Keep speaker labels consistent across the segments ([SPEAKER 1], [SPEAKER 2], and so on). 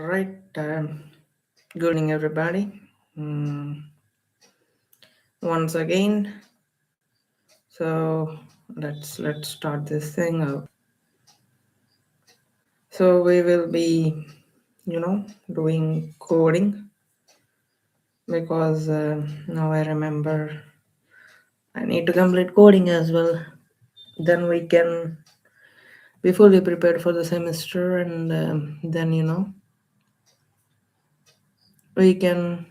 [SPEAKER 1] Right. Good evening, everybody. Mm, Once again, so let's start this thing up. So we will be, doing coding because now I remember I need to complete coding as well. Then we can be fully prepared for the semester, and then we can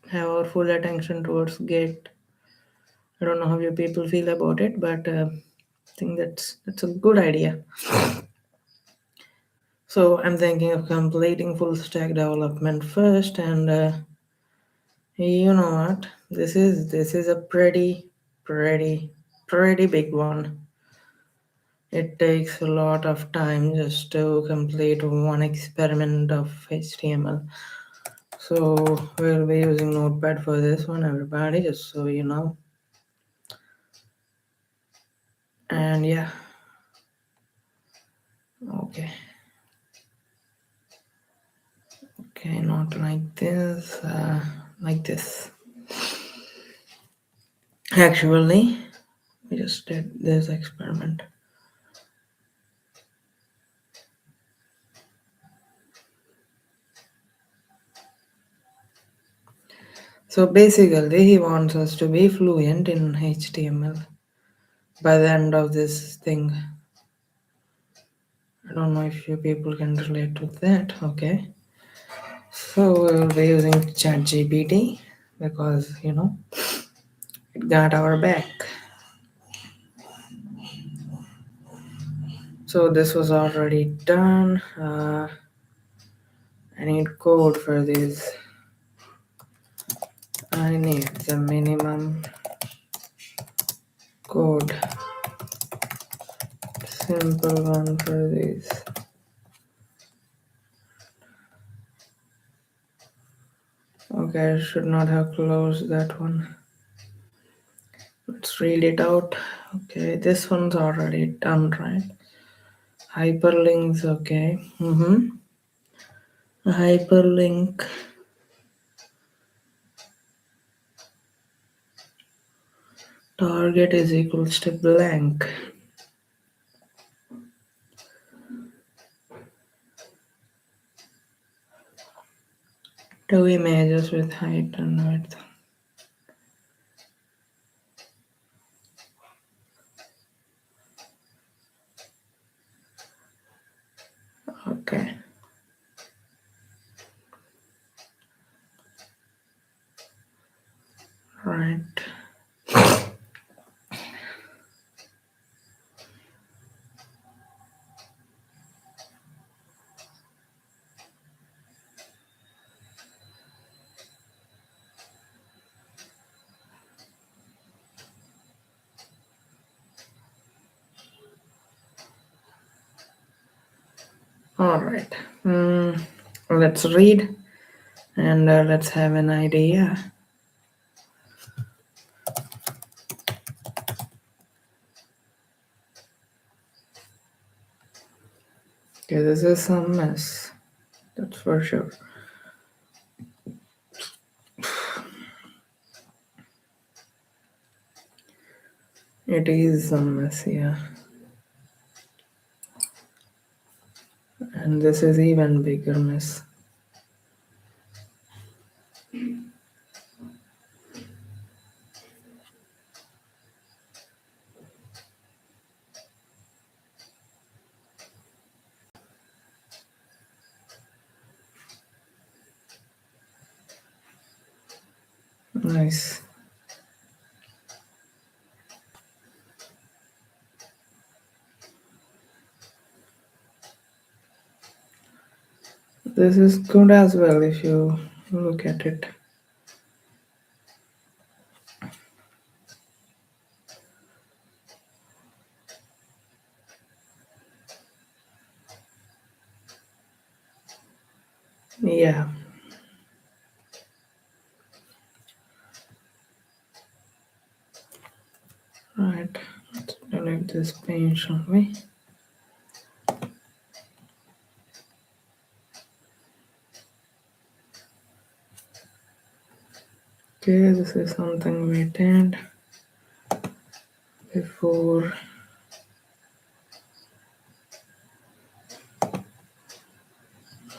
[SPEAKER 1] have our full attention towards GATE. I don't know how you people feel about it, but I think that's a good idea. So I'm thinking of completing full stack development first, and you know what? This is a pretty big one. It takes a lot of time just to complete one experiment of HTML. So we'll be using Notepad for this one, everybody, just so you know. And yeah, okay, okay, not like this, like this. Actually, we just did this experiment. So basically, he wants us to be fluent in HTML by the end of this thing. I don't know if you people can relate to that. Okay. So we'll be using ChatGPT because it got our back. So this was already done. I need code for this. I need the minimum code. Simple one for this. Okay, I should not have closed that one. Let's read it out. Okay, this one's already done, right? Hyperlinks, okay. Hyperlink. Target is equals to blank. Two images with height and width. Okay. Right. All right. Let's read and let's have an idea. Okay, this is some mess. That's for sure. It is some mess, yeah. And this is even bigger mess. Nice. This is good as well if you look at it. Yeah. Right. Let's delete this page, shall we? Okay, this is something we did before.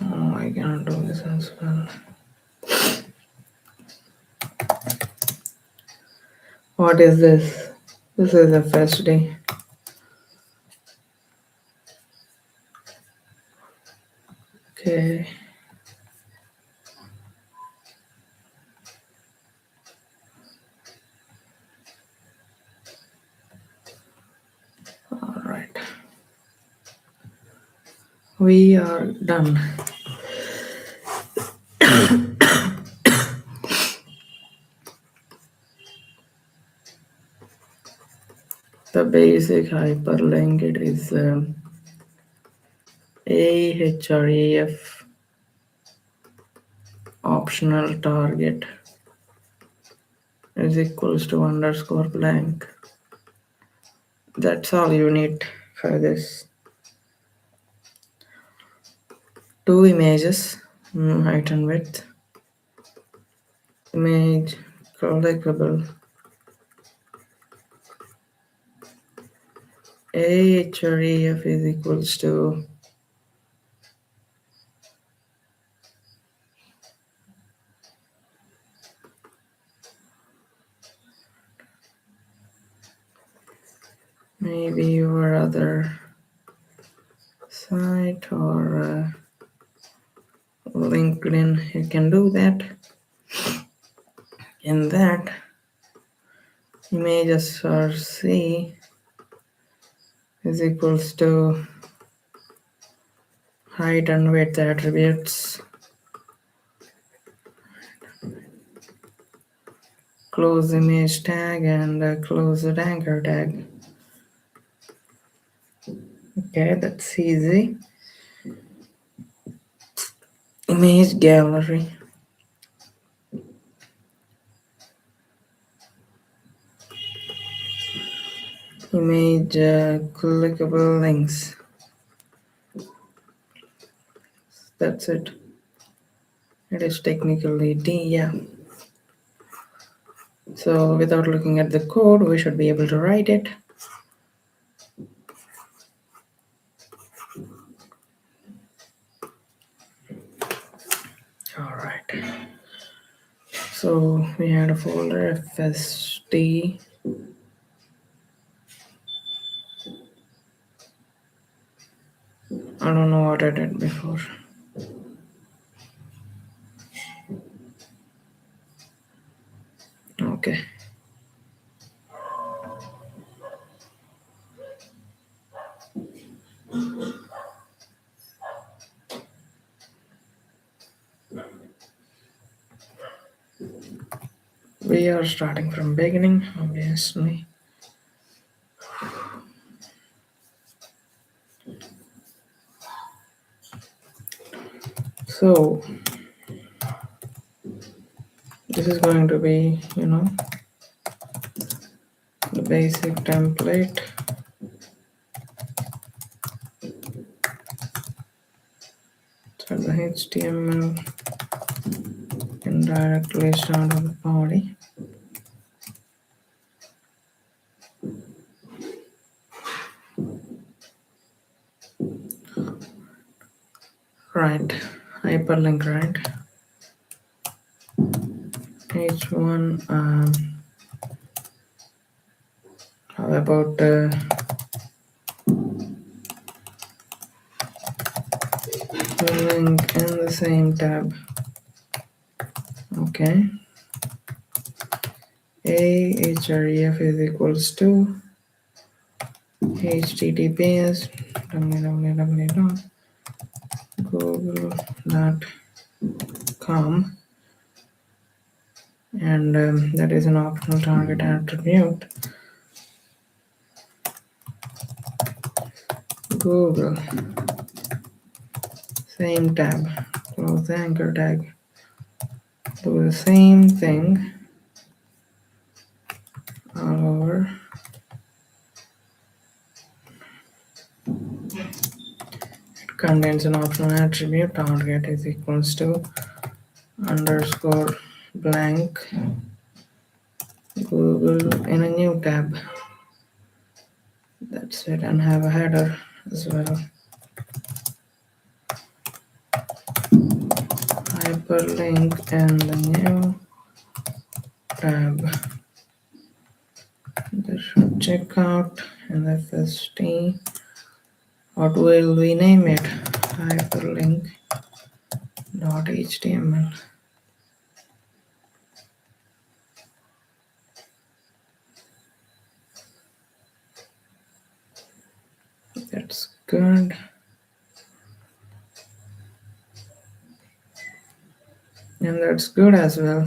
[SPEAKER 1] Oh, I cannot do this as well. What is this? This is a first day. Okay. All right. We are done. The basic hyperlink, it is ahref optional target is equals to underscore blank. That's all you need for this. Two images, height and width. Image clickable. ahref is equals to maybe your other site or LinkedIn. You can do that. In that, images RC is equals to height and width attributes. Close image tag and close the anchor tag. Okay, that's easy. Image gallery. Image clickable links. That's it. It is technically D, yeah. So without looking at the code, we should be able to write it. All right. So we had a folder FSD. I don't know what I did before. Okay. We are starting from beginning, obviously. So this is going to be, the basic template. So the HTML can directly start on the body. Right, hyperlink, right? H1, how about link in the same tab? Okay. ahref is equals to https www.google.com, and that is an optional target attribute. Google, same tab, close the anchor tag, do the same thing all over. It contains an optional attribute. Target is equals to underscore blank Google in a new tab. That's it, and have a header as well. Hyperlink in the new tab. This should check out and FST. What will we name it? Hyperlink.html. That's good. And that's good as well.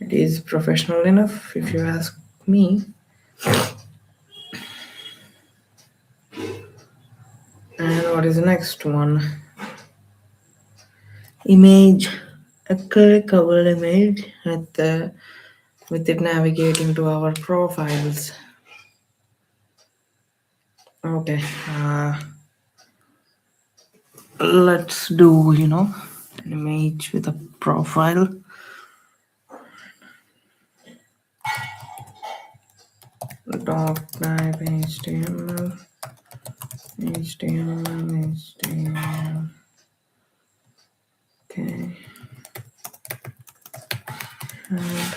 [SPEAKER 1] It is professional enough if you ask me. And what is the next one? Image, a clickable image with it navigating to our profiles. Okay, let's do an image with a profile. Doc type HTML. Okay. And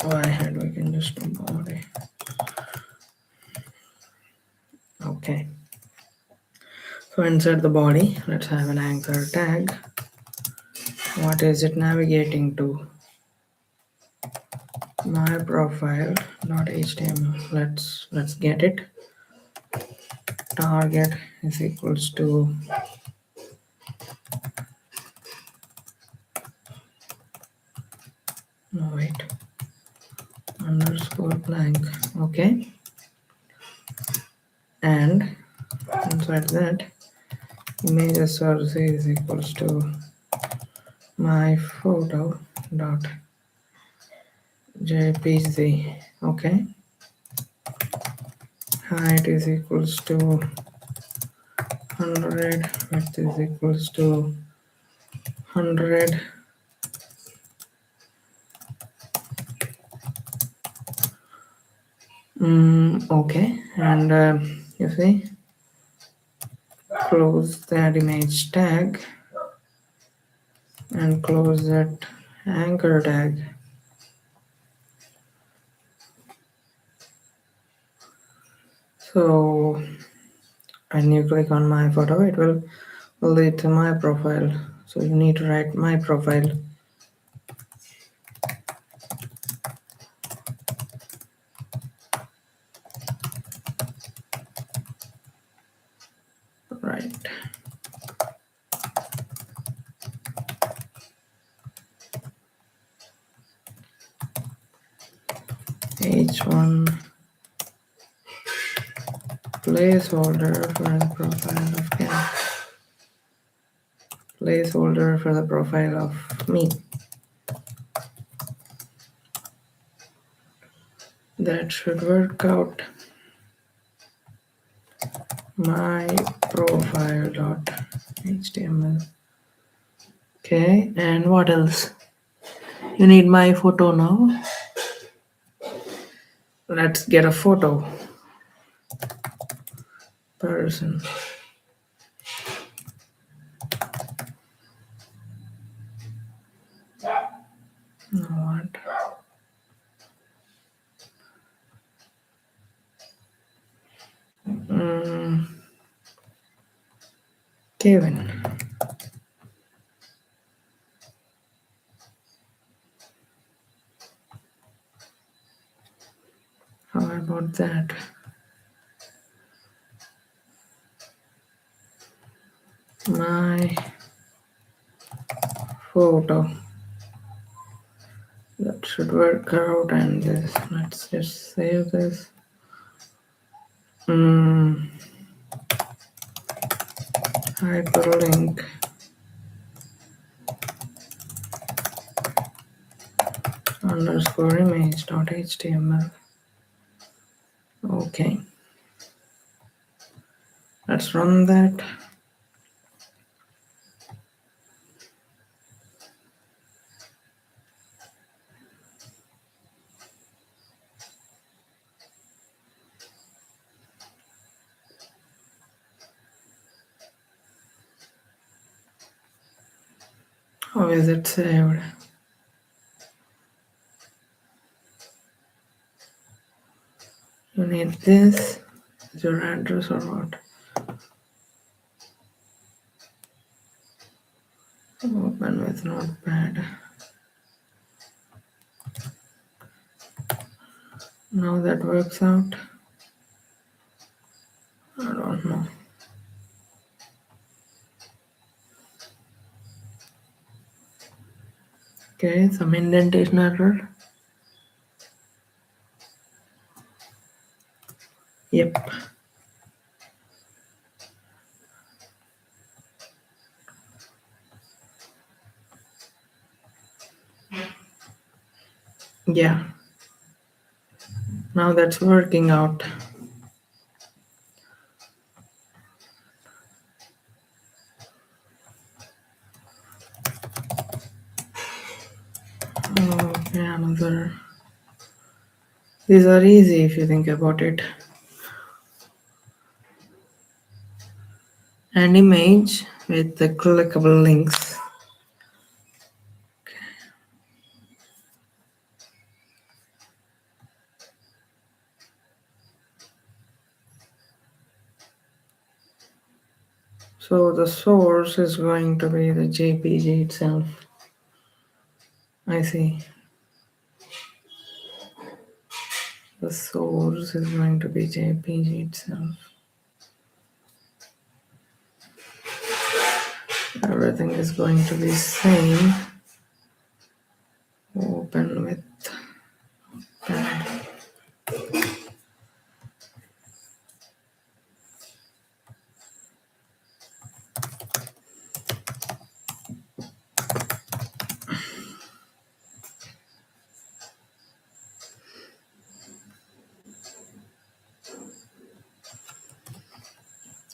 [SPEAKER 1] why had we can just do body. Okay. So inside the body, let's have an anchor tag. What is it navigating to? My profile.html. Let's get it. Target is equals to underscore blank. Okay. And inside that, image source is equals to my photo dot jpg. Okay. Height is equals to 100. Width is equals to 100. Okay. And you see, close that image tag and close that anchor tag. So when you click on my photo, it will lead to my profile. So you need to write my profile. Right. H1 placeholder for the profile of Ken. Placeholder for the profile of me. That should work out. My profile.html. Okay, and what else? You need my photo now. Let's get a photo. Person. What? Kevin. How about that? My photo. That should work out, and this. Let's just save this. Hyperlink. Underscore image.html. Okay. Let's run that. How is it saved? You need this, your address or what? Open with Notepad. Now that works out. I don't know. Okay, some indentation error. Yep. Yeah. Now that's working out. Okay, another. These are easy if you think about it. An image with the clickable links. So the source is going to be the JPG itself. I see. The source is going to be JPG itself. Everything is going to be same. Open with pad.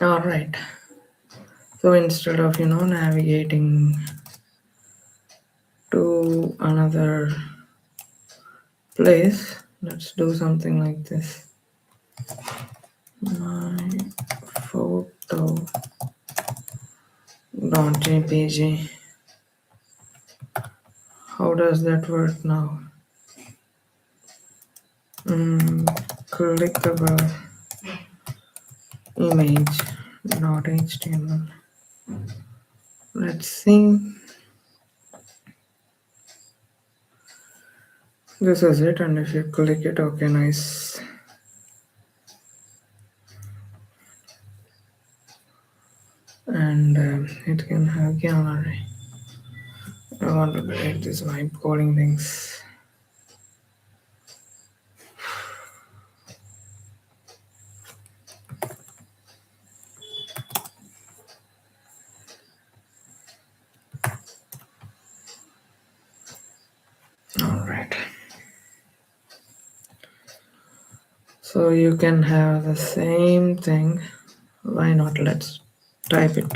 [SPEAKER 1] All right. So instead of navigating to another place, let's do something like this. My photo.jpg. How does that work now? Clickable image.html. Let's see. This is it, and if you click it, okay, nice. And it can have gallery. I want to create these vibe coding things. All right. So you can have the same thing. Why not? Let's type it.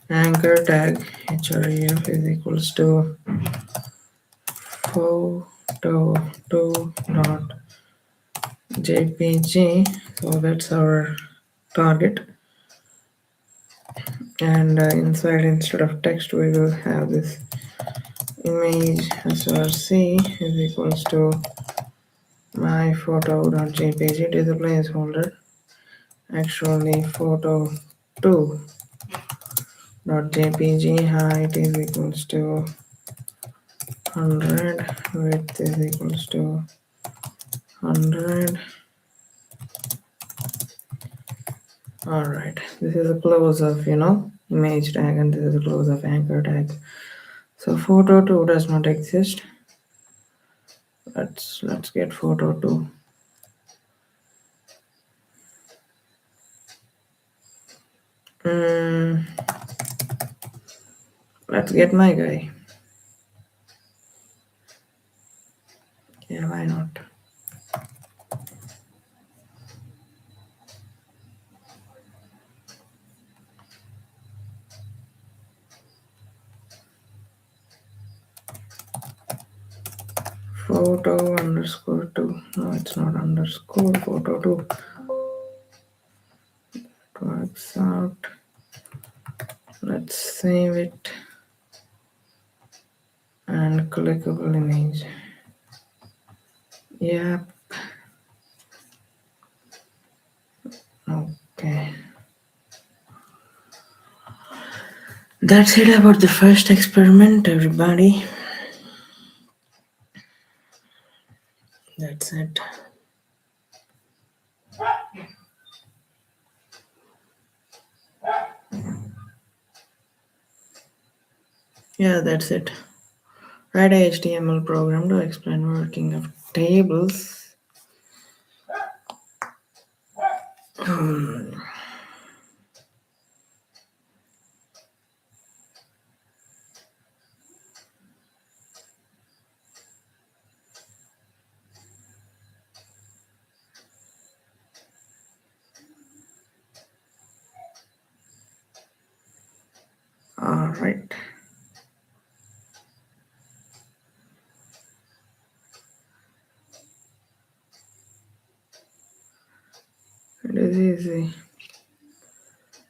[SPEAKER 1] Anchor tag href is equals to photo2.jpg. So that's our target. And inside, instead of text, we will have this image src is equals to my photo.jpg. It is a placeholder. Actually, photo2.jpg height is equals to 100, width is equals to 100. All right, this is a close of image tag, and this is a close of anchor tag. So photo2 does not exist. Let's get photo2. Let's get my guy. Yeah, why not? Photo underscore 2. No, it's not underscore. Photo2. It works out. Let's save it. and clickable image. Yeah, okay. That's it about the first experiment, everybody. That's it. Yeah, that's it. Write a HTML program to explain working of tables. All right. It is easy.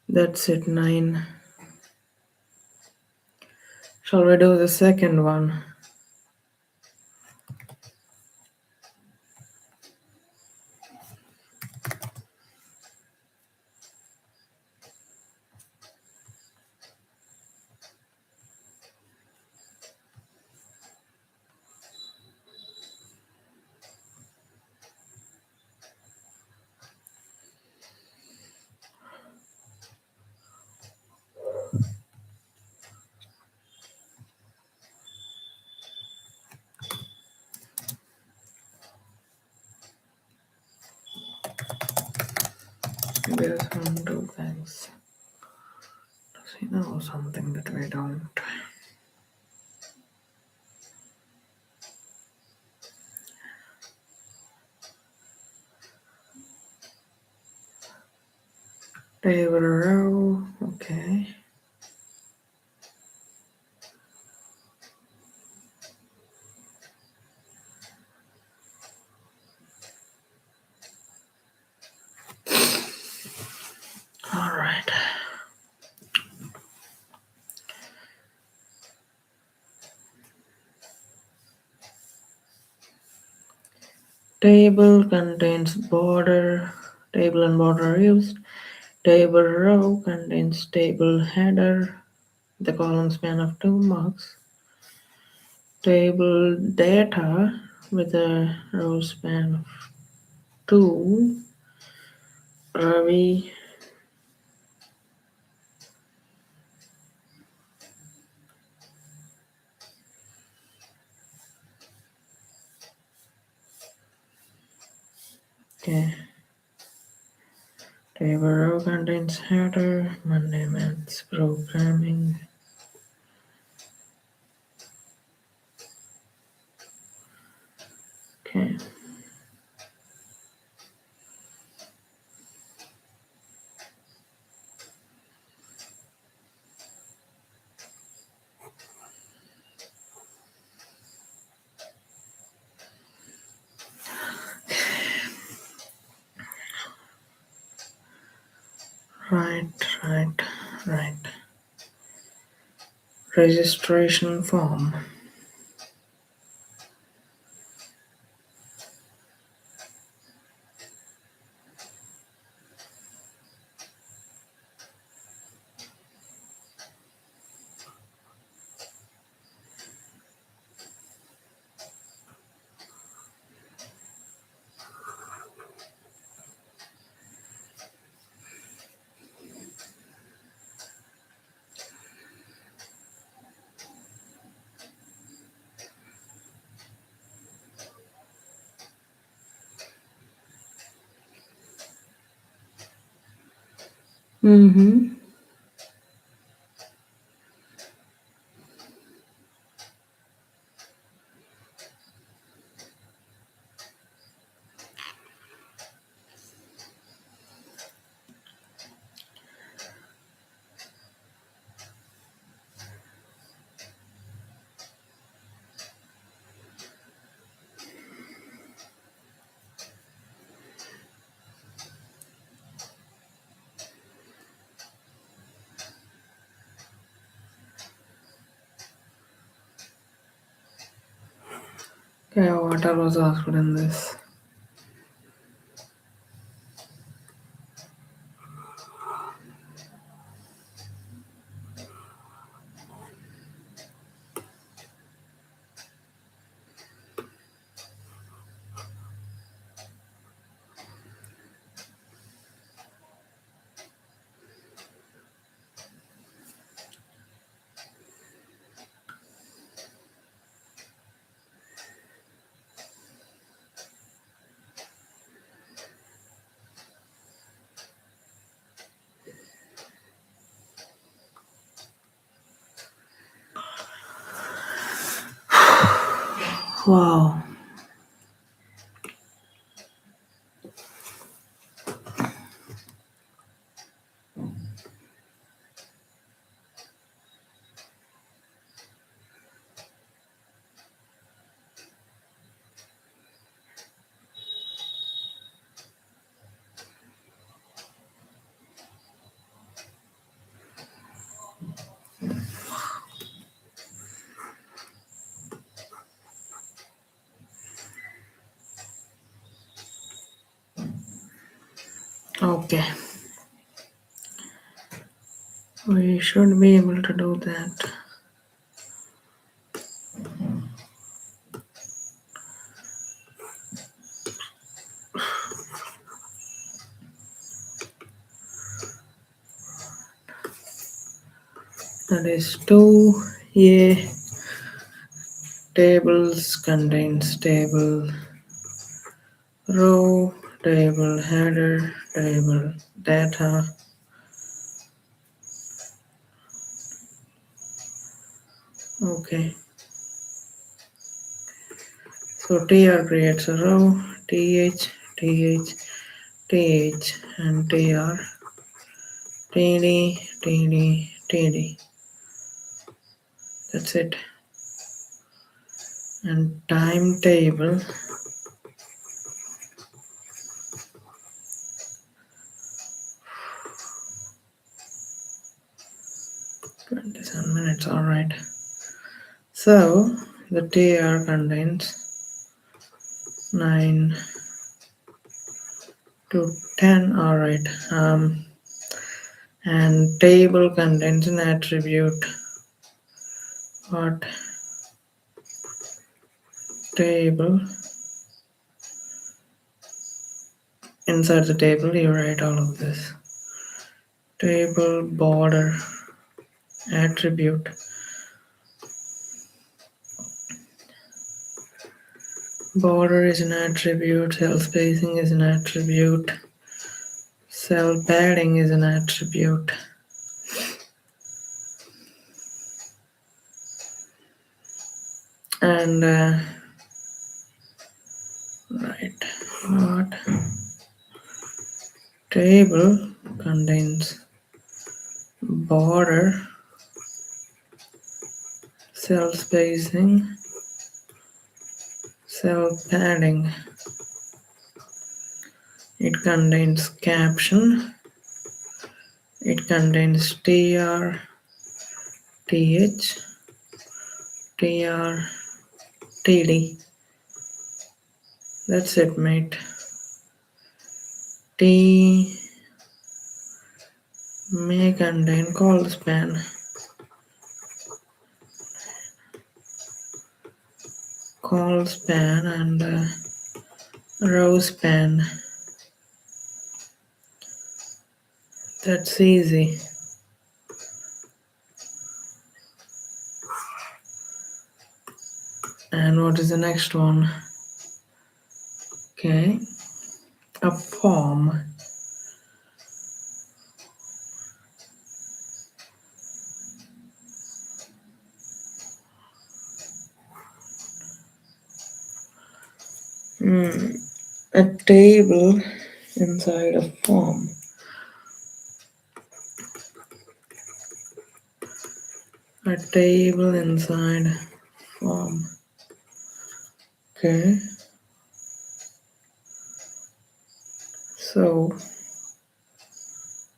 [SPEAKER 1] That's it, 9. Shall we do the second one? There's one, two things. Does he know something that we don't? Table row. Okay. All right. Table contains border. Table and border are used. Table row contains table header. The column span of 2 marks. Table data with a row span of 2. Ravi. Okay. Table row contains header. Monday Maths programming. Okay. Right, right, right. Registration form. Mm-hmm. Okay, water was asked in this. Wow. Okay. We should be able to do that. That is 2A tables contains table row, table header, table data. Okay. So tr creates a row, th, th, th, and tr, td, td, td. That's it. And timetable. $27. All right. So the tr contains 9 to 10. All right. And table contains an attribute. What table? Inside the table, you write all of this. Table border attribute. Border is an attribute. Cell spacing is an attribute. Cell padding is an attribute. And right, what table contains border, cell spacing, cell padding. It contains caption. It contains tr, th, tr, td. That's it, mate. T may contain call span. Call span and row span. That's easy. And what is the next one? Okay, a form. A table inside a form. A table inside form. Okay. So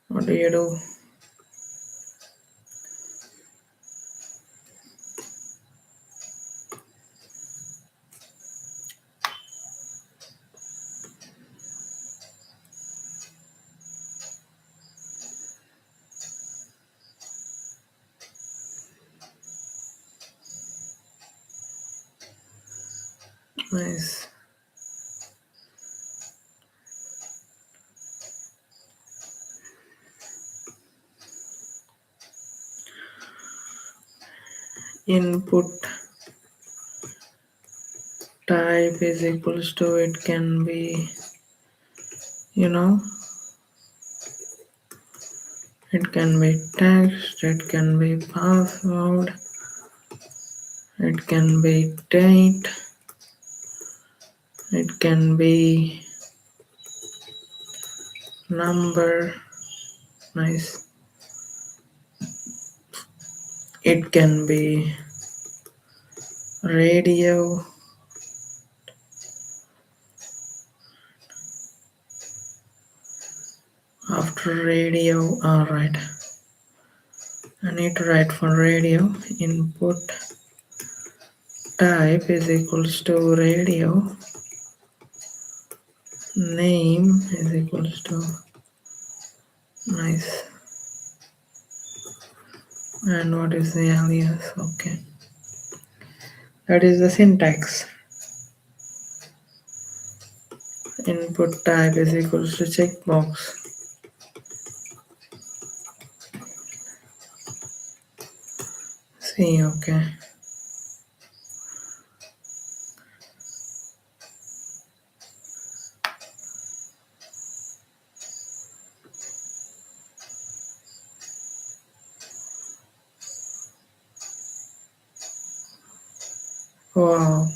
[SPEAKER 1] what do you do? Nice. Input type is equals to, it can be, you know, it can be text, it can be password, it can be date, it can be number. Nice. It can be radio. After radio, alright. I need to write for radio. Input type is equals to radio. Name is equals to, nice. And what is the alias? Okay. That is the syntax. Input type is equals to checkbox. See, okay. Wow.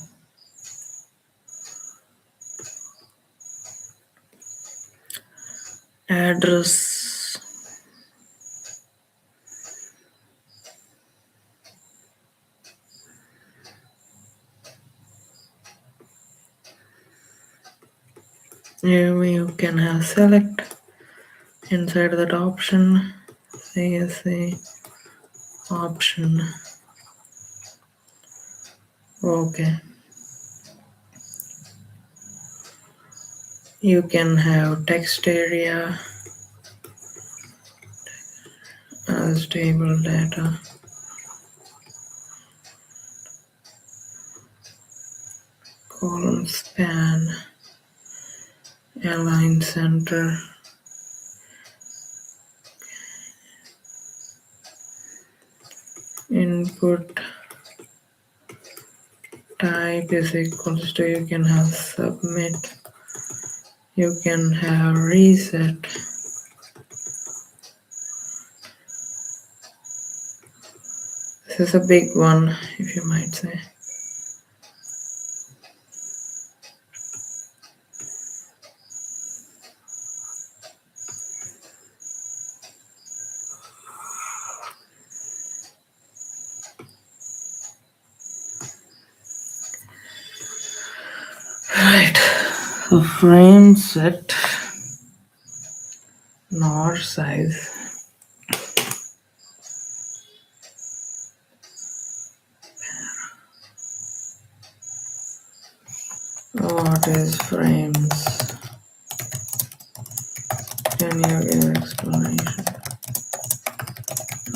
[SPEAKER 1] Address. Here you can have select inside that option. CSA option. Okay. You can have text area as table data. Column span. Align center. Input type is equals to, you can have submit, you can have reset. This is a big one, if you might say. Right, so frame set, nor size. What is frames? Can you give explanation?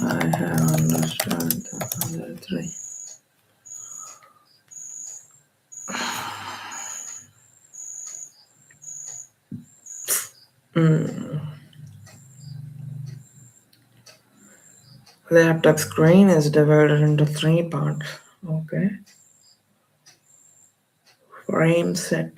[SPEAKER 1] I have understood the other three. Laptop screen is divided into three parts. Okay. Frame set.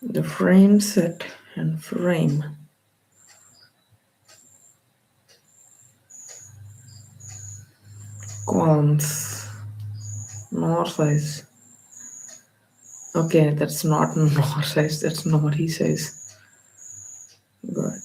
[SPEAKER 1] The frame set and frame. Columns. Nor size. Okay, that's not nor size, that's nori size. Good.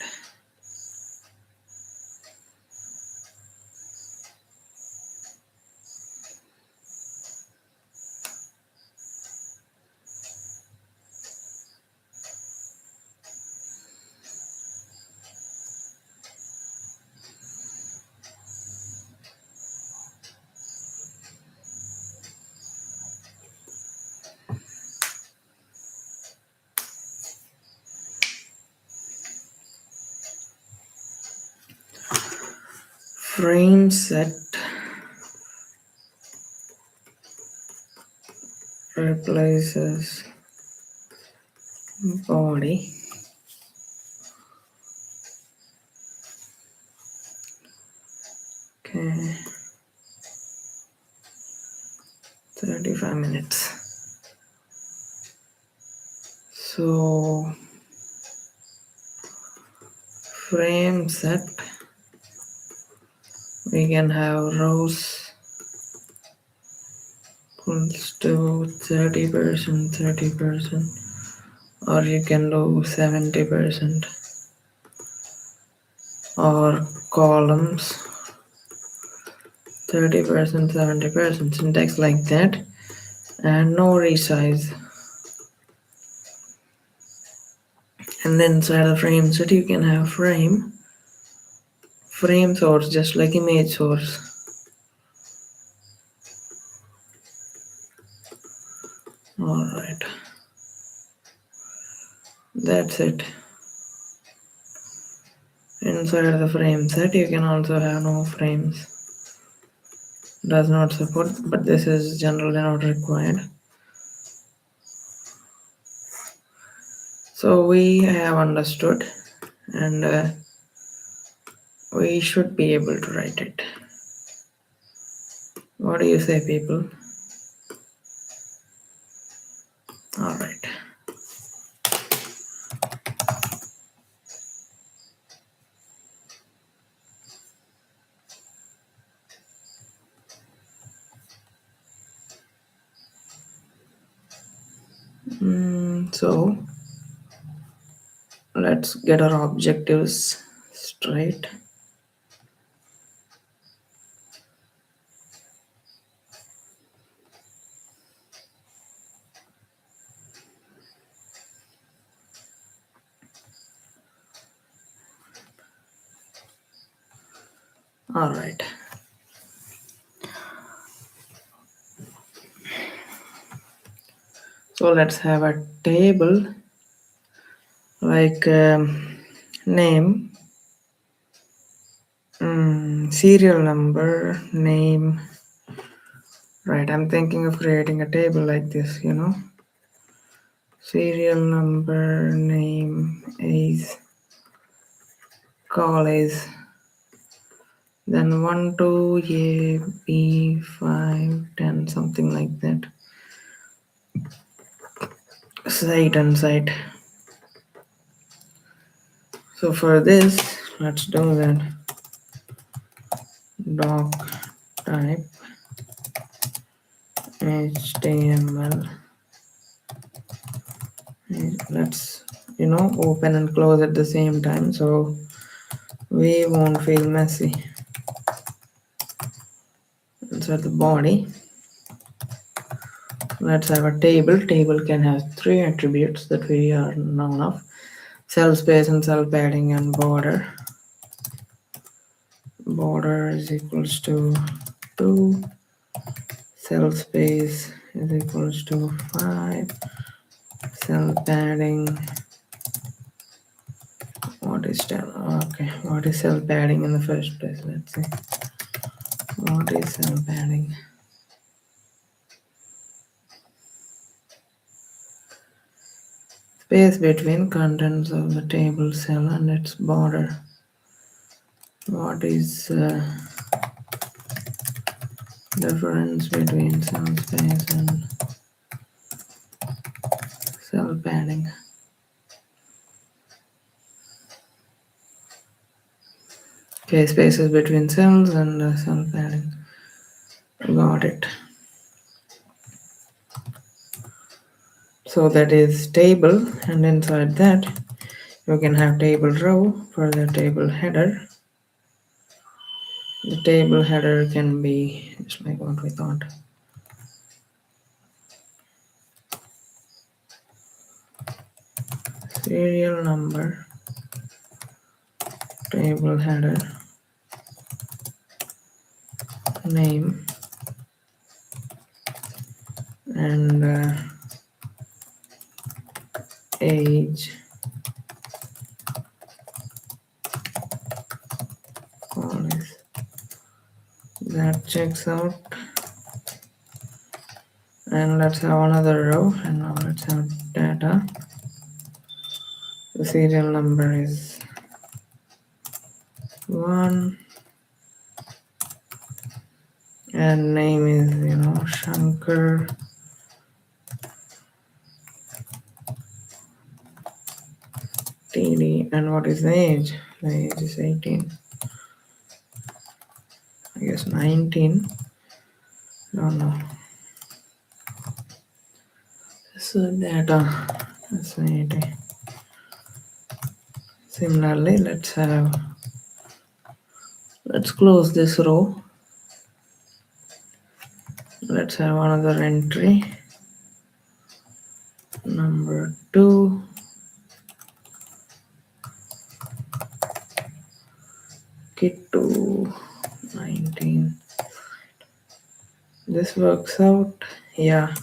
[SPEAKER 1] frame set replaces body. Okay, 35 minutes. So frame set, we can have rows equals to 30%, 30%, or you can do 70%, or columns 30%, 70%, syntax like that, and no resize. And then inside the frame set you can have frame source, just like image source. Alright, that's it. Inside the frame set you can also have no frames. Does not support, but this is generally not required. So we have understood, and we should be able to write it. What do you say, people? Alright. So let's get our objectives straight. Alright. So let's have a table like name, serial number, name. Right, I'm thinking of creating a table like this, serial number, name, age, college, then 1, 2, A, B, 5, 10, something like that. Site and site. So for this, let's do that. Doc type HTML. Let's open and close at the same time so we won't feel messy. Inside the body, let's have a table. Table can have 3 attributes that we are known of: cell space and cell padding and border. Border is equals to 2, cell space is equals to 5, cell padding, what is cell padding in the first place? Let's see, what is cell padding? Space between contents of the table cell and its border. What is difference between cell space and cell padding? Okay, spaces between cells and cell padding. Got it. So that is table, and inside that you can have table row for the table header. The table header can be just like what we thought. Serial number, table header, name, and age, college. checks out. And let's have another row, and now let's have data. The serial number is 1 and name is Shankar TD. And what is the age? The age is 18, I guess 19, don't know. So data, that's 80. Similarly, let's close this row. Let's have another entry, number 2, kit 2, 19. This works out, yeah.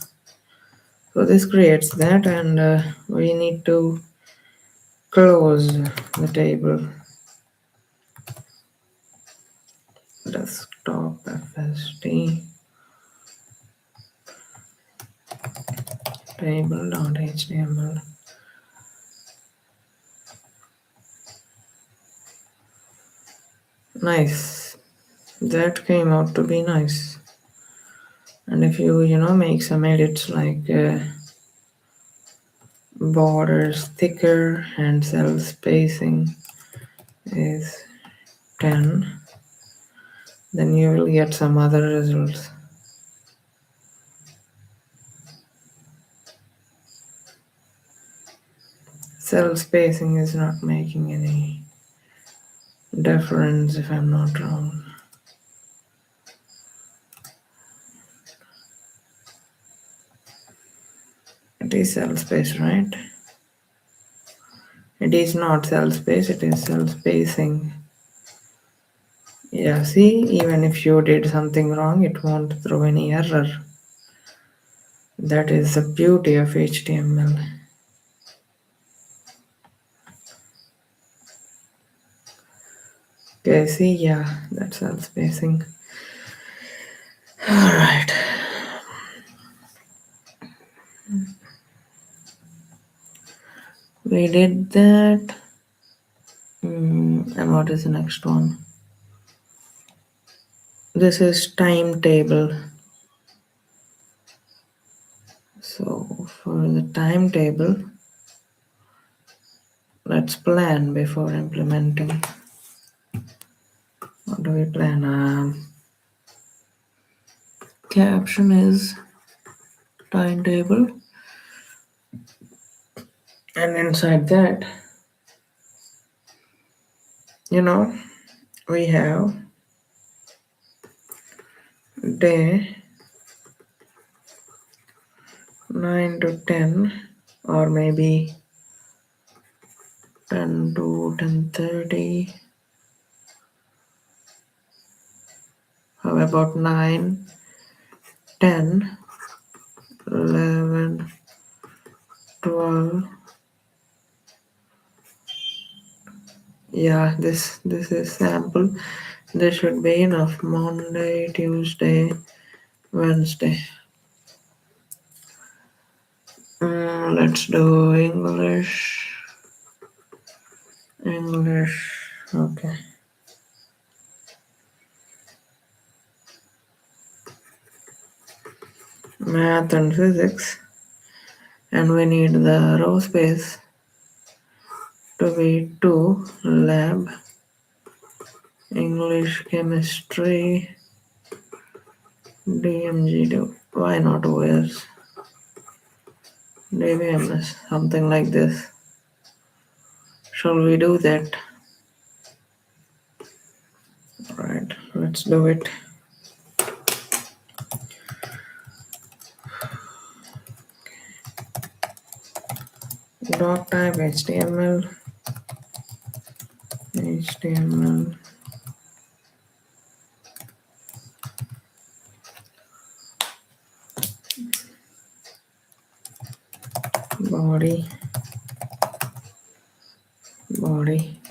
[SPEAKER 1] So this creates that, and we need to close the table. Desktop FST table.html. Nice. That came out to be nice. And if you make some edits like borders thicker and cell spacing is 10, then you will get some other results. Cell spacing is not making any difference if I'm not wrong. It is cell space, right? It is not cell space, it is cell spacing. Yeah, see, even if you did something wrong, it won't throw any error. That is the beauty of HTML. Okay, see, yeah, that's cell spacing. Alright. We did that. And what is the next one? This is timetable. So for the timetable, let's plan before implementing. What do we plan? Caption is timetable, and inside that, we have day 9 to 10, or maybe 10 to 10:30. How about 9, 10, 11, 12? Yeah, this is sample. This should be enough. Monday, Tuesday, Wednesday. Let's do English. Okay. Math and physics. And we need the row space to be 2, lab, English, chemistry, DMG, why not OS, DBMS, something like this. Shall we do that? Alright, let's do it. Doc type HTML, body,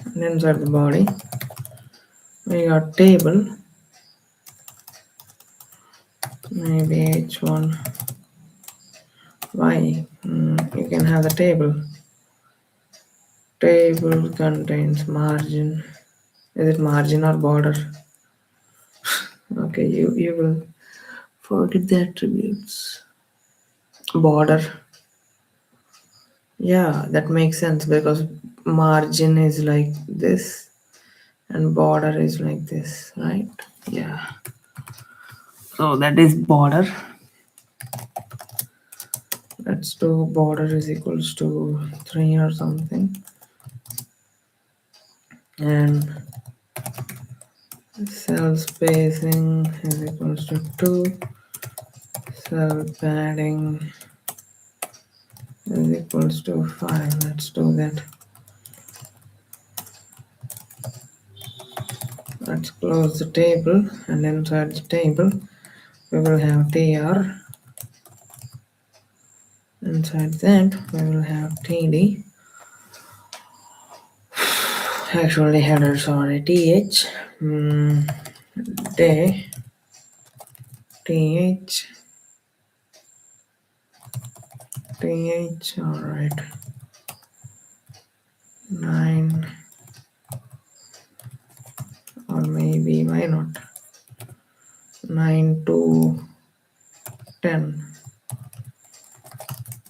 [SPEAKER 1] and inside the body we got table, maybe h1. Why? You can have the table. Table contains margin. Is it margin or border? Okay, you will forget the attributes. Border. Yeah, that makes sense because margin is like this and border is like this, right? Yeah. So that is border. Let's do border is equals to 3 or something. And cell spacing is equals to 2. Cell padding is equals to 5. Let's do that. Let's close the table, and inside the table we will have tr. Inside that we will have td. Actually header, sorry, th. Day, th, alright. 9, or maybe why not 9 to 10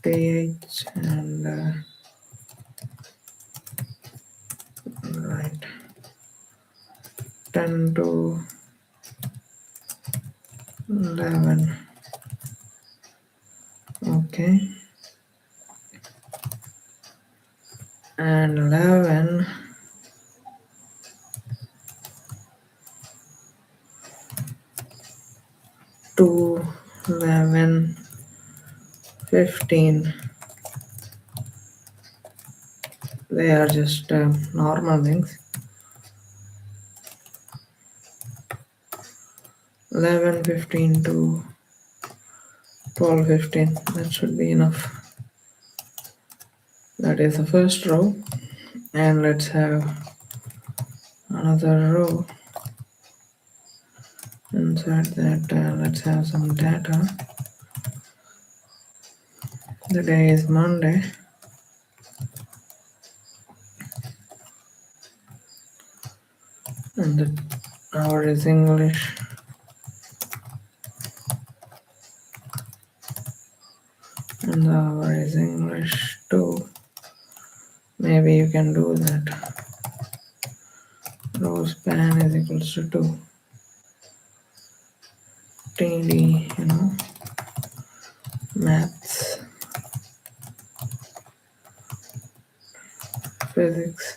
[SPEAKER 1] th, and right, 10 to 11. Okay, and 11 to 11, 15. They are just normal things. 11, 15 to 12, 15. That should be enough. That is the first row. And let's have another row. Inside that, let's have some data. The day is Monday. And the hour is English. And the hour is English too. Maybe you can do that. Row span is equals to 2. TD, maths, physics.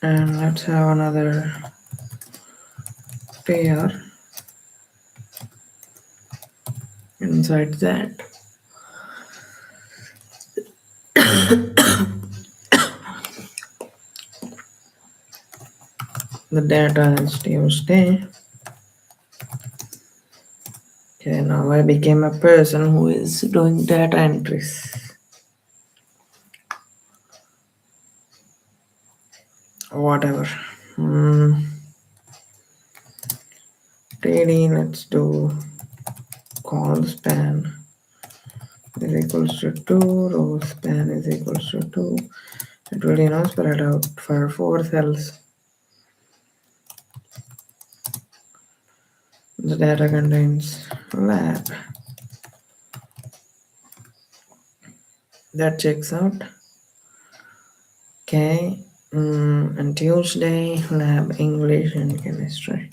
[SPEAKER 1] And let's have another pair inside that. The data is Tuesday. Okay, now I became a person who is doing data entries. Whatever. TD, let's do call span is equals to 2, row span is equals to 2. It will spread out for 4 cells. The data contains lab. That checks out. Okay. And Tuesday, lab English and chemistry.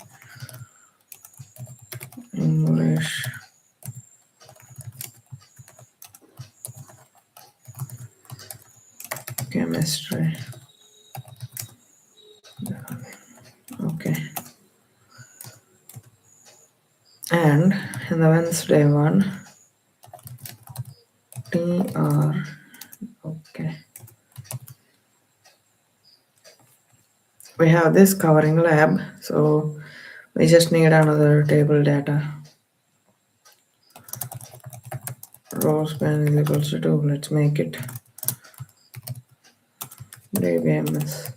[SPEAKER 1] English, chemistry. Okay. And in the Wednesday one, TR. Okay. We have this covering lab, so we just need another table data. Row span is equals to 2. Let's make it DBMS.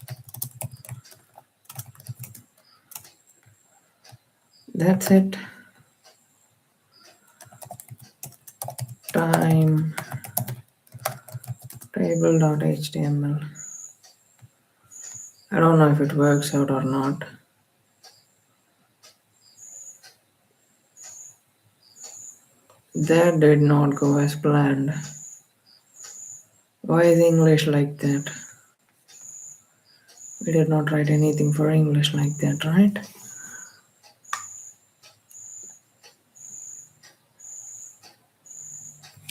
[SPEAKER 1] That's it. Time table.html. I don't know if it works out or not. That did not go as planned. Why is English like that? We did not write anything for English like that, right?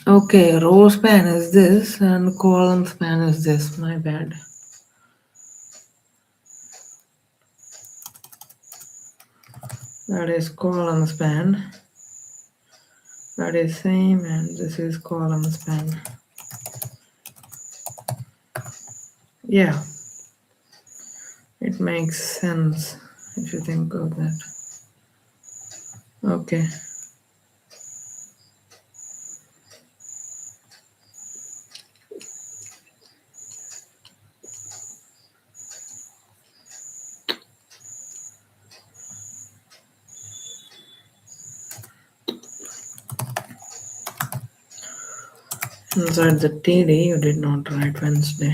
[SPEAKER 1] Okay, row span is this and column span is this. My bad. That is column span. That is same and this is column span. Yeah, it makes sense if you think of that. Okay. Inside the TD, you did not write Wednesday.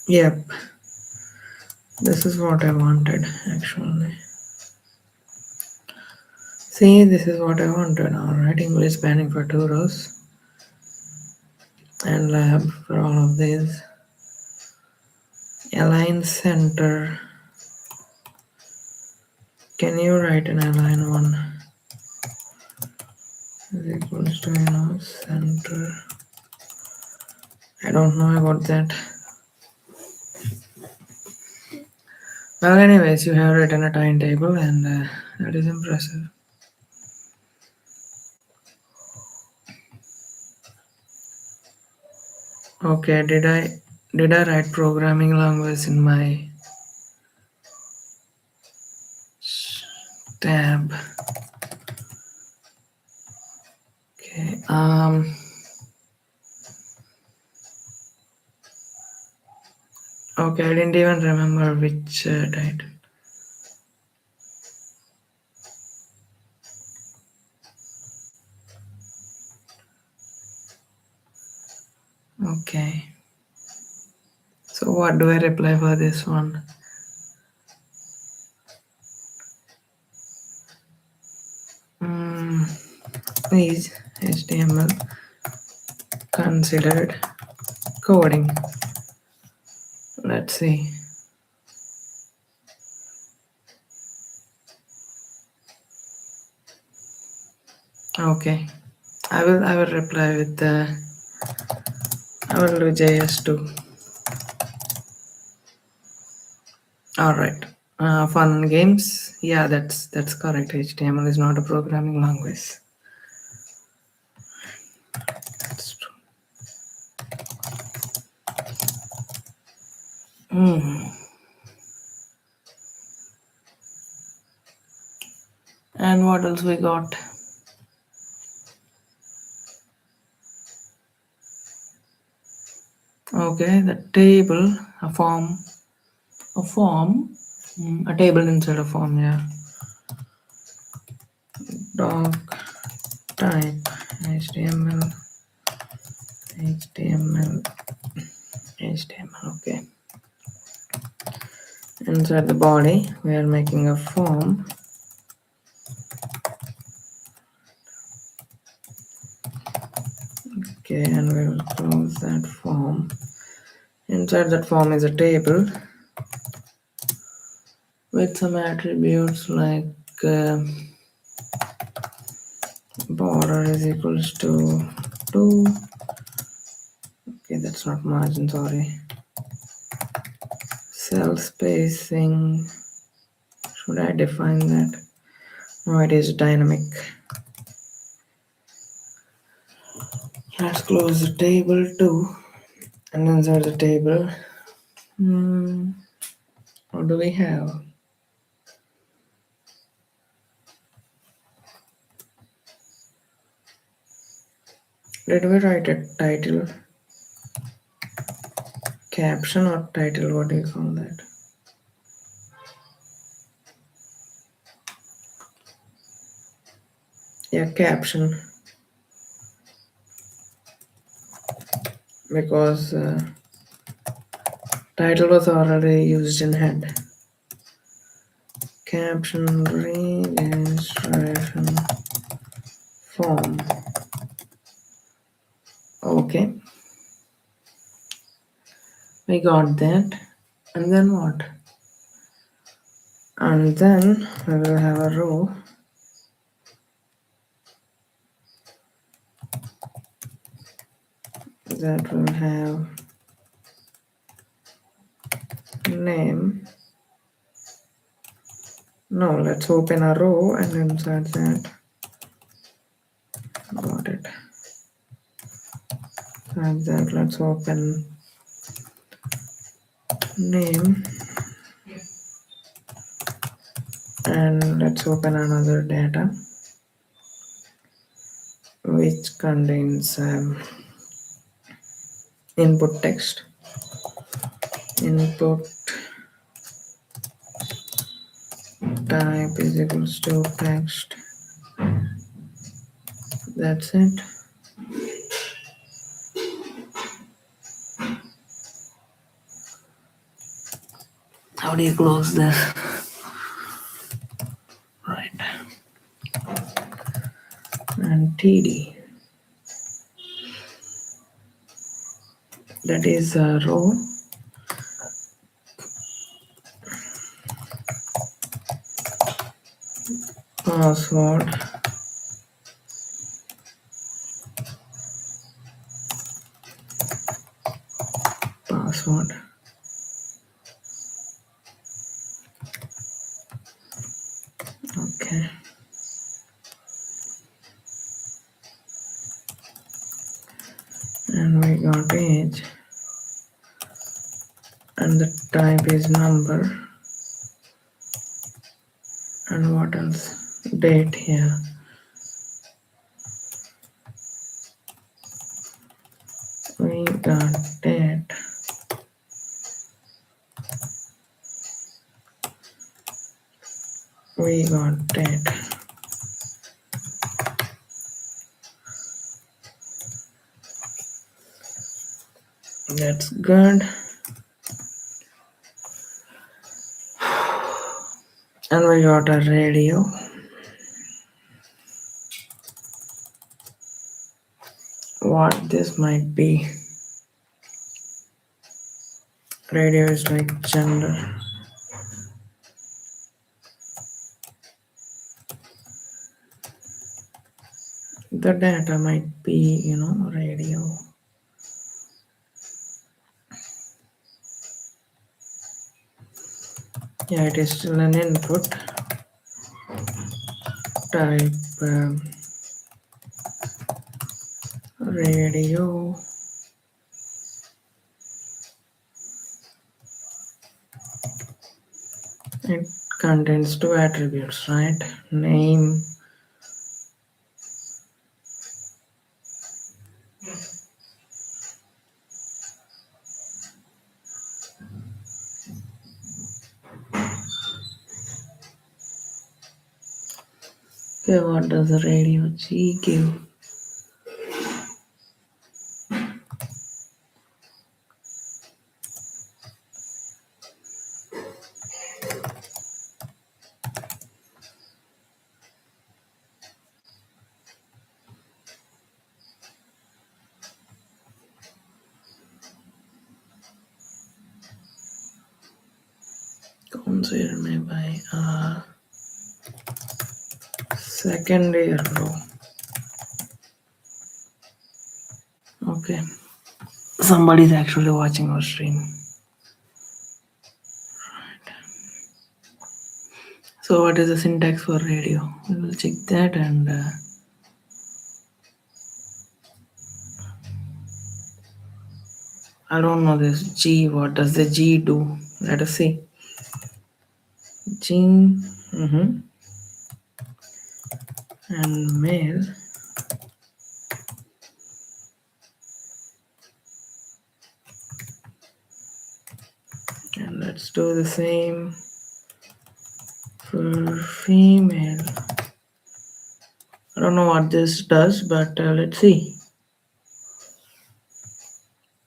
[SPEAKER 1] Yep. This is what I wanted actually. See, this is what I wanted. Alright, English spanning for 2 rows and lab for all of these. Align center. Can you write an align one is equals to center? I don't know about that. Well, anyways, you have written a timetable and that is impressive. Okay, did I write programming language in my tab? Okay. Okay, I didn't even remember which title. Okay. So what do I reply for this one? Is HTML considered coding? Let's see. Okay. I will reply with I will do JS2. Alright. Fun and games. Yeah, that's correct. HTML is not a programming language. That's true. And what else we got? Okay, the table, a table inside a form, yeah. Doc type HTML, okay. Inside the body, we are making a form. Okay, and we will close that form. Inside that form is a table with some attributes like border is equals to 2. Okay, that's not margin, sorry. Cell spacing, should I define that? No, it is dynamic. Let's close the table too. And inside the table, what do we have? Did we write a title? caption or title, what do you call that? Yeah, caption, because title was already used in head. Caption registration form. Okay, we got that. And then what? And then we will have a row that will have name. No, let's open a row and inside that, got it. Inside that, let's open name and let's open another data which contains input text. Input type is equals to text. That's it. How do you close this? Right. And td, that is a row. Password, password. Okay. And we got age and the type is number. And what else? Date here. We got date. We got date. That's good. And we got a radio. What this might be? Radio is like gender. The data might be, radio. Yeah, it is still an input. Type radio. It contains two attributes, right? Name. Okay, what does the radio G give? Consider me by secondary row. Okay. Somebody is actually watching our stream. So what is the syntax for radio? We will check that and I don't know this G. What does the G do? Let us see. G and mail. And let's do the same for female. I don't know what this does, but let's see.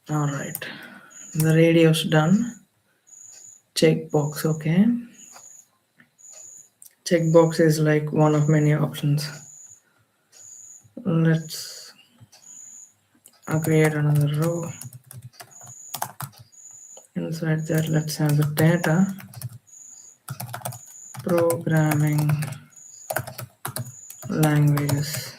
[SPEAKER 1] All right, the radio's done. Checkbox, okay. Checkbox is like one of many options. Let's create another row. Inside that, let's have the data, programming languages.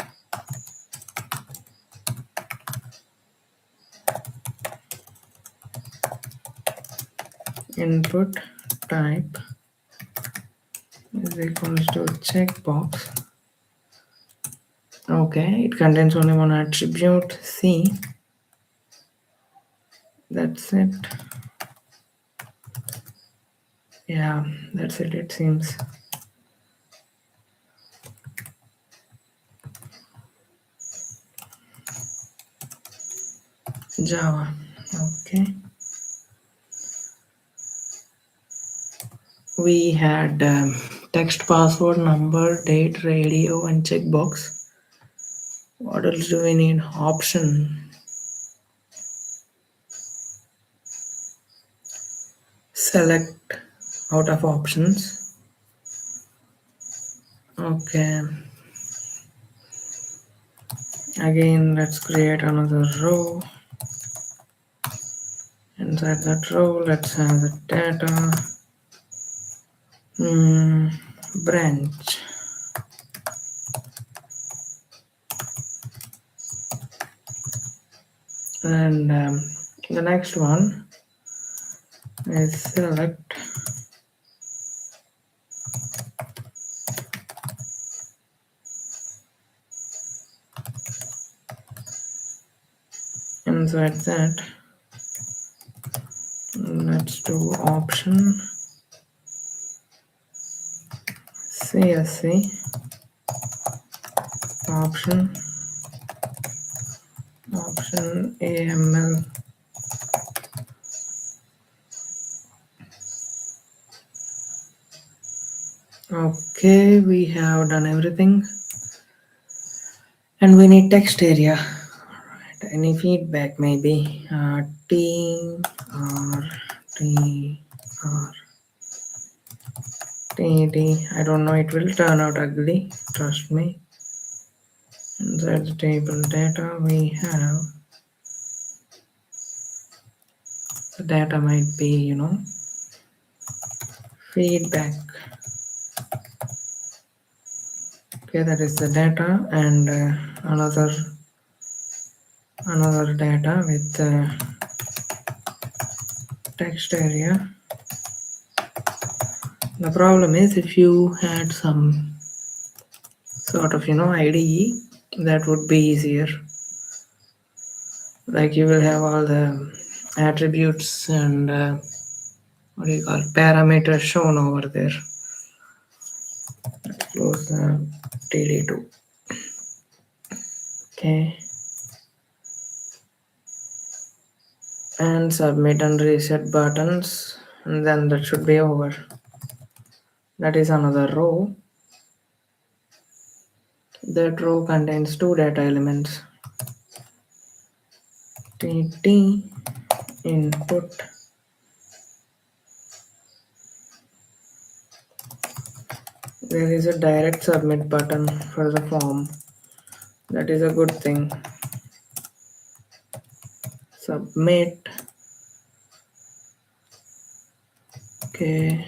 [SPEAKER 1] Input type is equals to checkbox. Okay, it contains only one attribute C. That's it. Yeah, that's it seems. Java. Okay. We had text, password, number, date, radio, and checkbox. What else do we need? Option. Select out of options. Okay. Again, let's create another row. Inside that row, let's have the data. Branch. And the next one is select. Inside that, let's do option CSC, option AML. Okay, we have done everything, and we need text area. Alright, any feedback maybe? T or T or TD. I don't know, it will turn out ugly, trust me. Inside the table data, we have the data might be, feedback. Okay, that is the data, and another data with text area. The problem is if you had some sort of IDE, that would be easier. Like you will have all the attributes and what do you call parameters shown over there. Let's close the TD2. Okay, and submit and reset buttons, and then that should be over. That is another row. That row contains two data elements, TT input there is a direct submit button for the form. That is a good thing. Submit. Okay,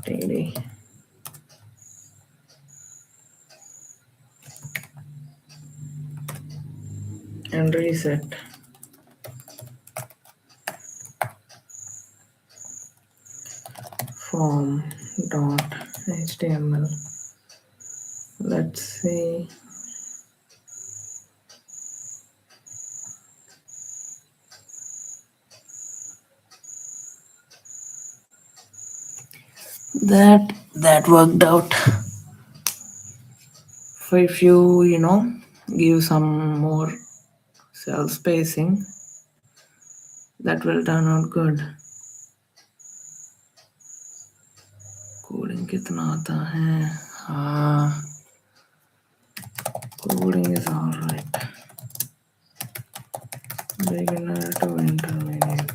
[SPEAKER 1] TD. And reset. Form dot html. Let's see. That worked out. So if you give some more cell spacing, That will turn out good. Coding कितना आता है? हाँ, coding is alright. Beginner to intermediate.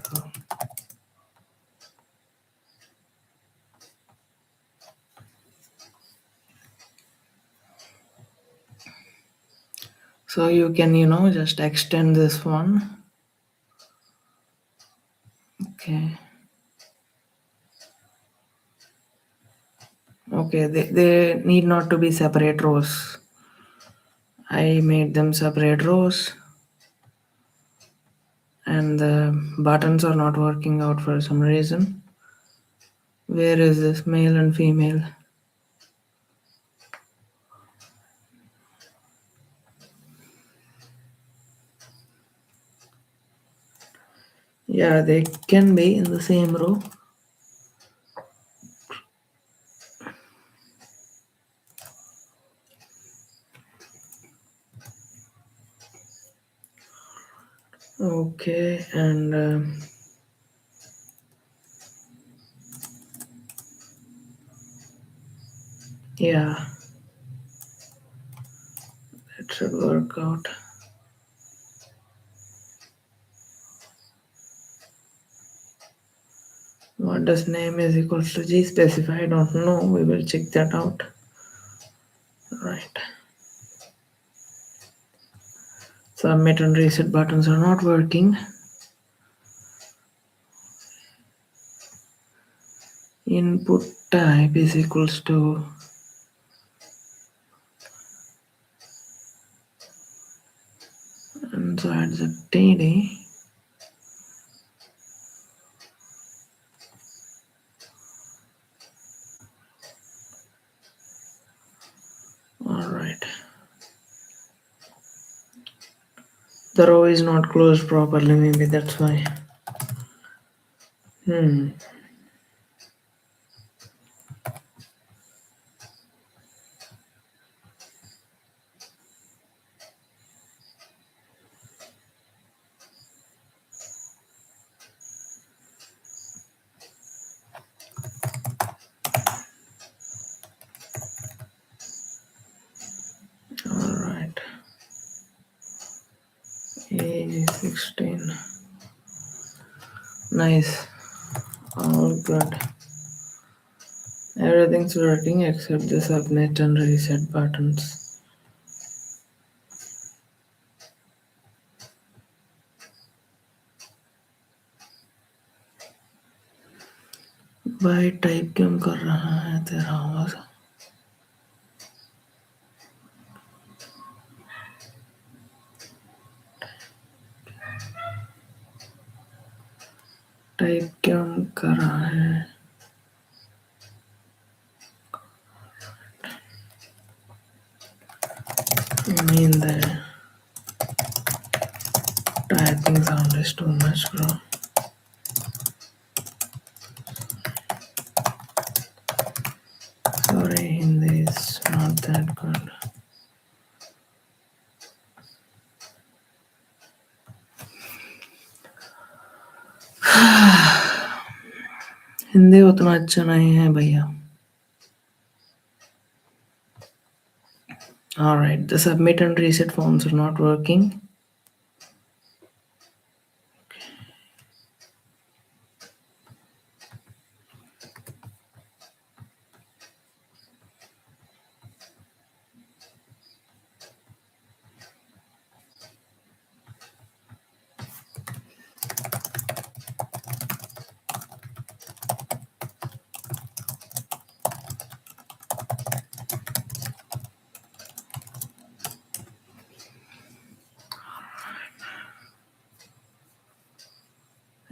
[SPEAKER 1] So you can, just extend this one. Okay. Okay, they need not to be separate rows. I made them separate rows, and the buttons are not working out for some reason. Where is this male and female? Yeah, they can be in the same row. Okay, and yeah, that should work out. What does name is equals to G specify? I don't know. We will check that out. Right. Submit and reset buttons are not working. Input type is equals to inside the TD. Alright. The row is not closed properly, maybe that's why. Alright. Age 16. Nice. All good. Everything's working except the submit and reset buttons. भाई type क्यों कर रहा है तेरा आवाज? Type क्यों कर रहा है? I mean the typing sound is too much, bro. Sorry, Hindi is not that good. Hindi उतना अच्छा नहीं है भैया. Alright, the submit and reset forms are not working.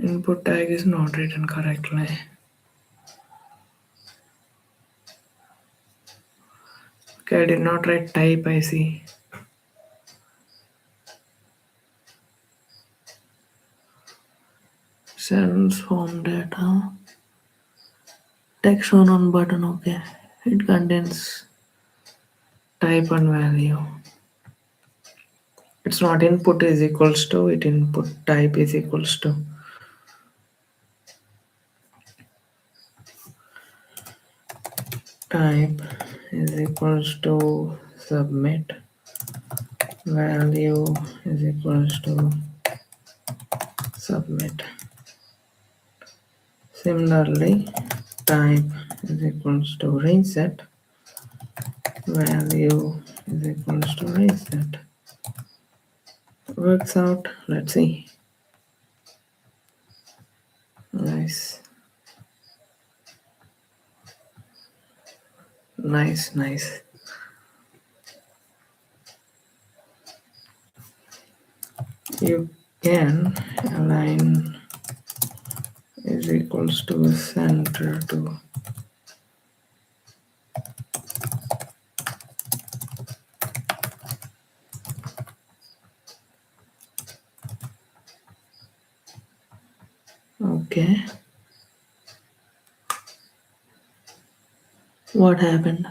[SPEAKER 1] Input tag is not written correctly. Okay, I did not write type, I see. Sends form data. Text shown on button, okay. It contains type and value. It's not input is equals to, it input type is equals to. is equals to submit, value is equals to submit. Similarly, type is equals to reset, value is equals to reset. Works out. Let's see. Nice. Nice. You can align is equals to center to okay. What happened?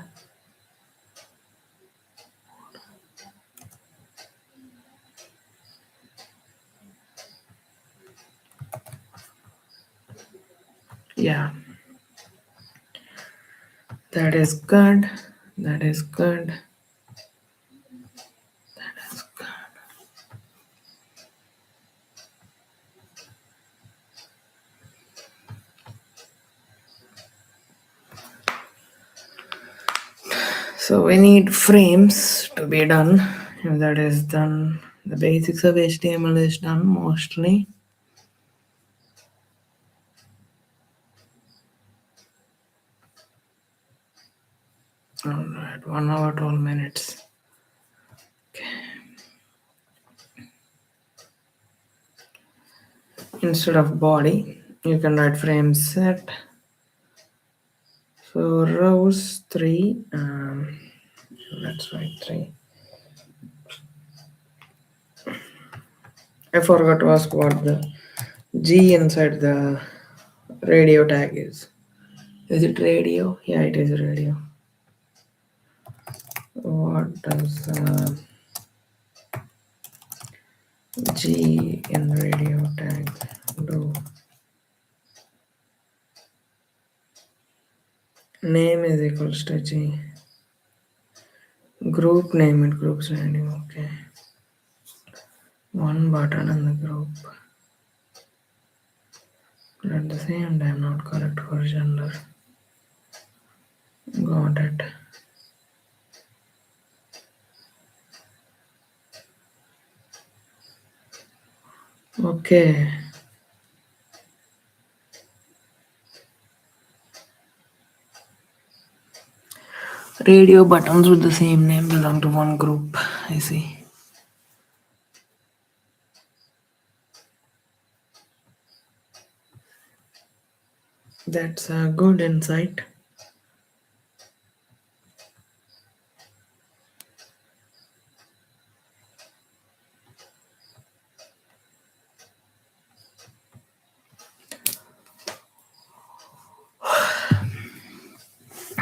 [SPEAKER 1] Yeah, that is good. That is good. That's good. So we need frames to be done. If that is done, the basics of HTML is done mostly. Alright, 1 hour 12 minutes. Instead of body, you can write frame set. So rows 3. Let's write 3. I forgot to ask what the G inside the radio tag is. Is it radio? Yeah, it is radio. What does G in radio tag do? Name is equals to G. Group name it groups radio. Okay. One button in the group. But at the same time, not correct for gender. Got it. Okay. Radio buttons with the same name belong to one group. I see. That's a good insight.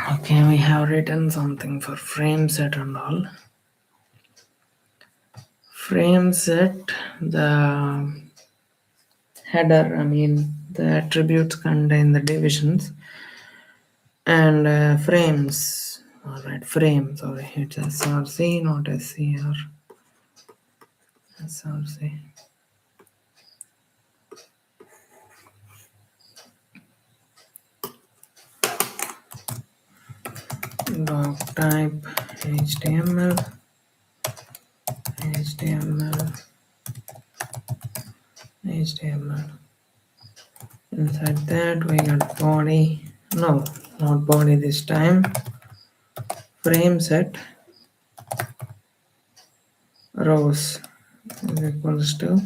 [SPEAKER 1] Okay, we have written something for frame set and all. Frame set, the header, I mean the attributes contain the divisions and frames. Alright, frame, sorry, it's SRC, not SCR. SRC. Doc type HTML. Inside that we got body. No, not body this time. Frame set rows is equals to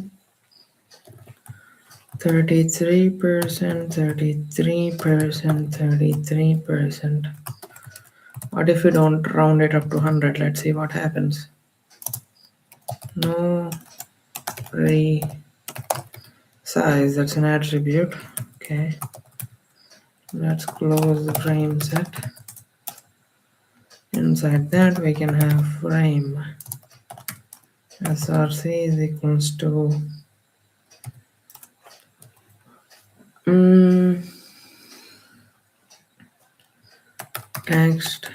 [SPEAKER 1] 33%, 33%, 33%. What if we don't round it up to 100? Let's see what happens. No size, that's an attribute. Okay. Let's close the frame set. Inside that we can have frame. SRC is equals to text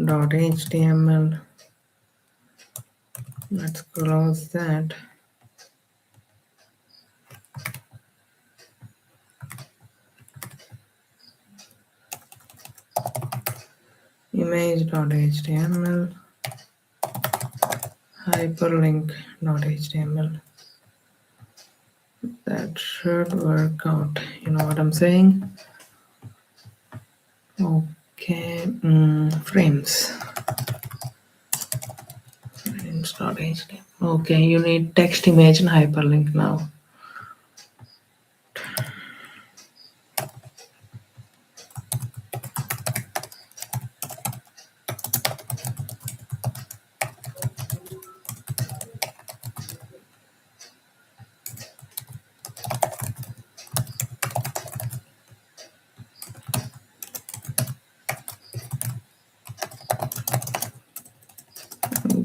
[SPEAKER 1] .html. Let's close that. Image.html, hyperlink.html. That should work out. You know what I'm saying? Okay, frames. Frames.html. Okay, you need text, image, and hyperlink now.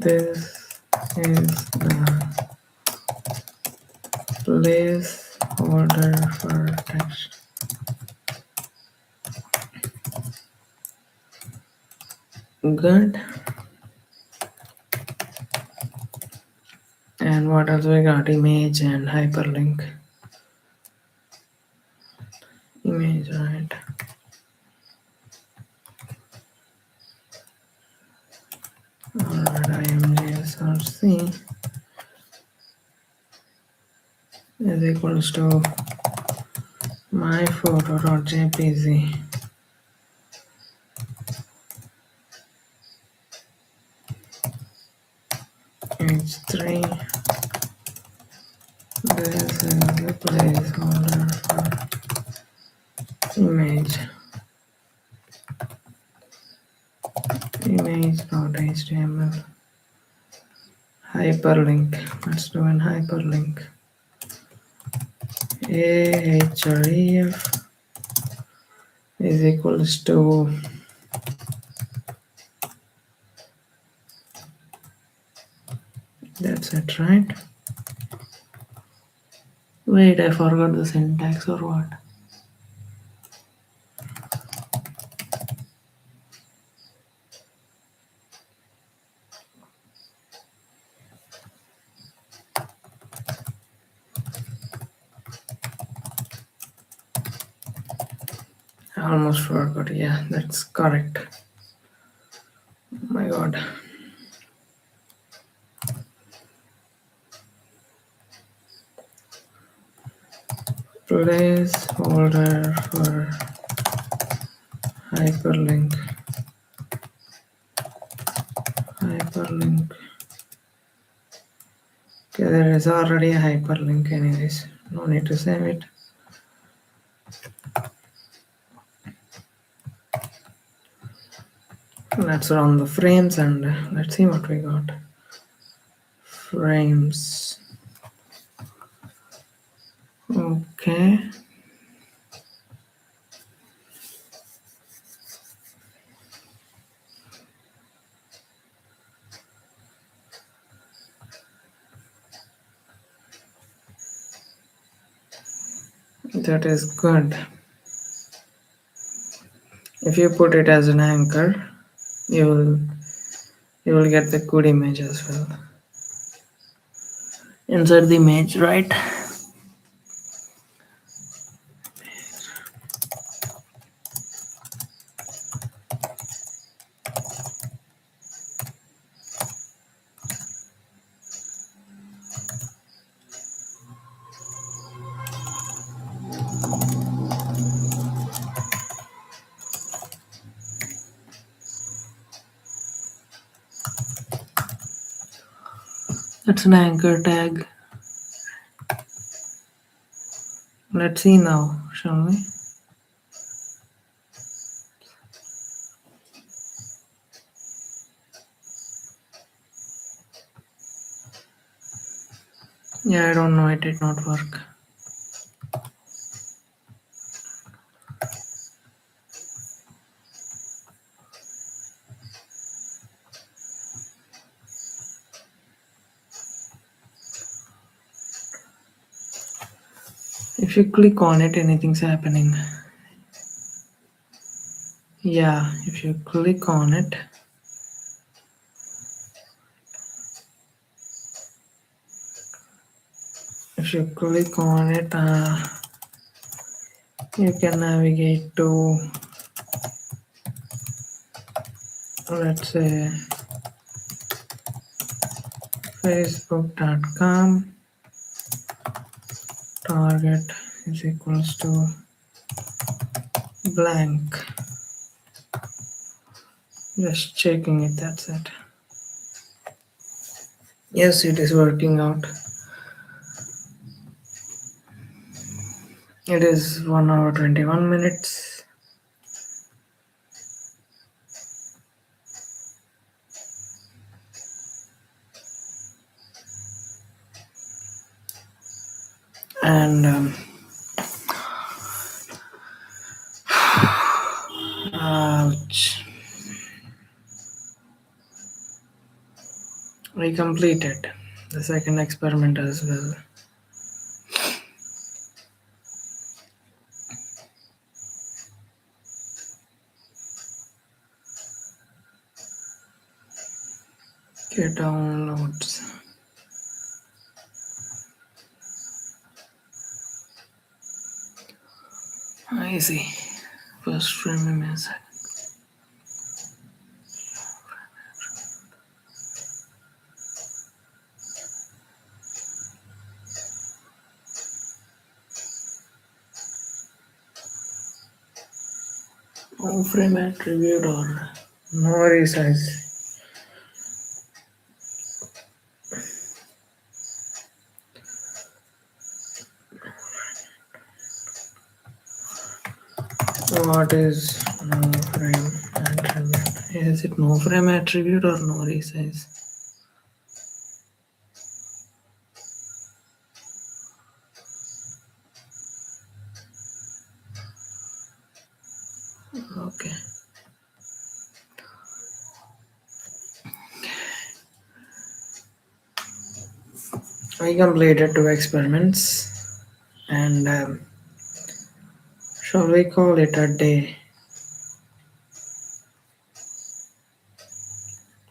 [SPEAKER 1] This is the placeholder for text. Good. And what else we got? Image and hyperlink. Image, right? Alright, imjsrc is equals to my photo.jpg. H3. This is the placeholder for image. Image.html. Hyperlink. Let's do an hyperlink. Ahref is equals to that's it, right? Wait, I forgot the syntax or what? I almost forgot. Yeah, that's correct. Oh my god. Placeholder for hyperlink. Hyperlink. Okay, there is already a hyperlink anyways. No need to save it. Let's run the frames and let's see what we got. Frames. Okay. That is good. If you put it as an anchor, you will get the good image as well. Insert the image, right? That's an anchor tag. Let's see now, shall we? Yeah, I don't know, it did not work. If you click on it, anything's happening. Yeah, if you click on it, If you click on it, you can navigate to, let's say, facebook.com. Target is equals to blank. Just checking it, that's it. Yes, it is working out. It is 1 hour 21 minutes. And ouch. We completed the second experiment as well. Okay, downloads. I see. First frame image. No frame attribute or no resize. What is no frame attribute? Is it no frame attribute or no resize? Okay. I completed 2 experiments and shall we call it a day?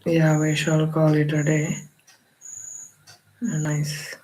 [SPEAKER 1] Yeah, we shall call it a day. Nice.